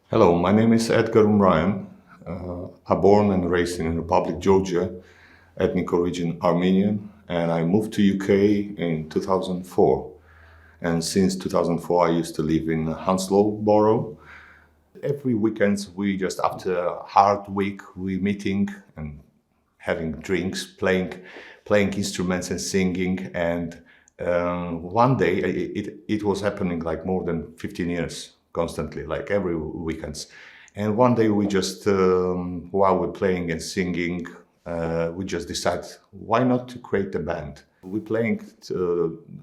Hello, my name is Edgar Umryan. I'm born and raised in Republic Georgia, ethnic origin Armenian, and I moved to UK in 2004. And since 2004, I used to live in Hounslow borough. Every weekends, we just after a hard week, we meeting and having drinks, playing instruments and singing. And one day, it was happening like more than 15 years, constantly, like every weekends. And one day we just, while we're playing and singing, we just decide why not to create a band. We're playing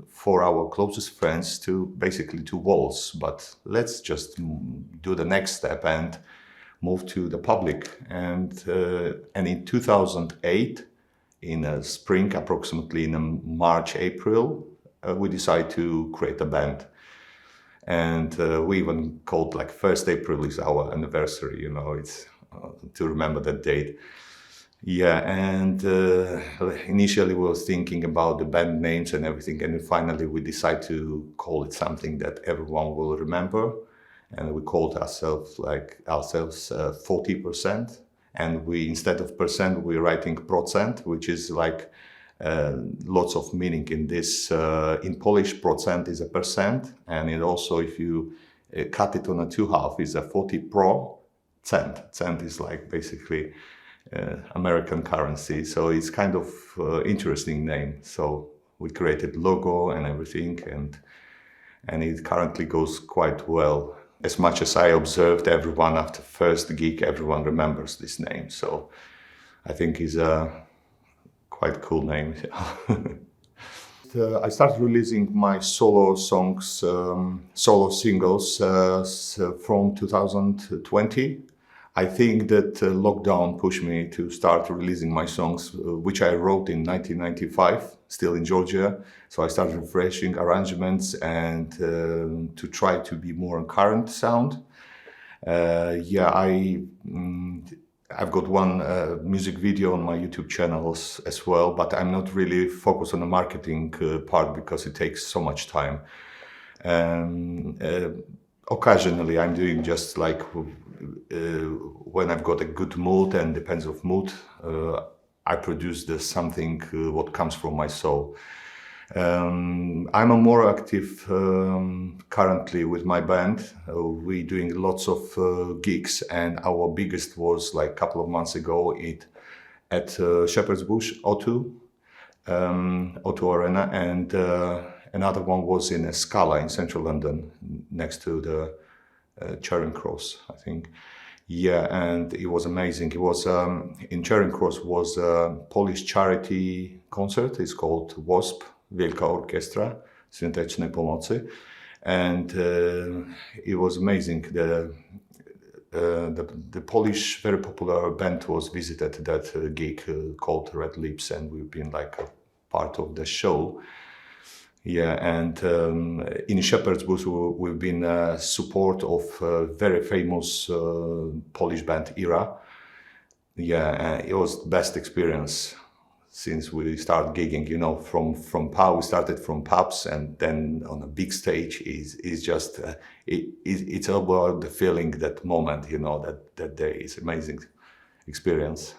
for our closest friends to basically to walls, but let's just do the next step and move to the public. And in 2008, in spring, approximately in March, April, we decided to create a band. And we even called like 1st April is our anniversary, it's to remember that date. Yeah, and initially we was thinking about the band names and everything, and then finally we decided to call it something that everyone will remember. And we called ourselves 40%. And we, instead of percent, we're writing ProCent, which is like lots of meaning in this. In Polish, procent is a percent, and it also, if you cut it on a two half, is a 40 pro cent. Cent is like basically American currency, so it's kind of interesting name. So we created logo and everything, and it currently goes quite well. As much as I observed, everyone after first gig, everyone remembers this name. So I think it's a quite cool name. I started releasing my solo songs, solo singles from 2020. I think that lockdown pushed me to start releasing my songs, which I wrote in 1995, still in Georgia. So I started refreshing arrangements and to try to be more on current sound. I've got one music video on my YouTube channels as well, but I'm not really focused on the marketing part because it takes so much time. Occasionally I'm doing just like when I've got a good mood, and depends of mood, I produce something what comes from my soul. I'm a more active currently with my band. We're doing lots of gigs, and our biggest was like a couple of months ago at Shepherd's Bush O2 Arena, and another one was in Scala in central London, next to the Charing Cross, I think. Yeah, and it was amazing. It was in Charing Cross was a Polish charity concert. It's called WASP, Wielka Orkiestra Świątecznej Pomocy, and it was amazing. The Polish very popular band was visited that gig called Red Lips, and we've been like a part of the show. Yeah, and in Shepherd's Bush we've been support of very famous Polish band Era. Yeah, it was the best experience since we started gigging. From pub, we started from pubs, and then on a big stage is just it's all about the feeling, that moment, that day is amazing experience.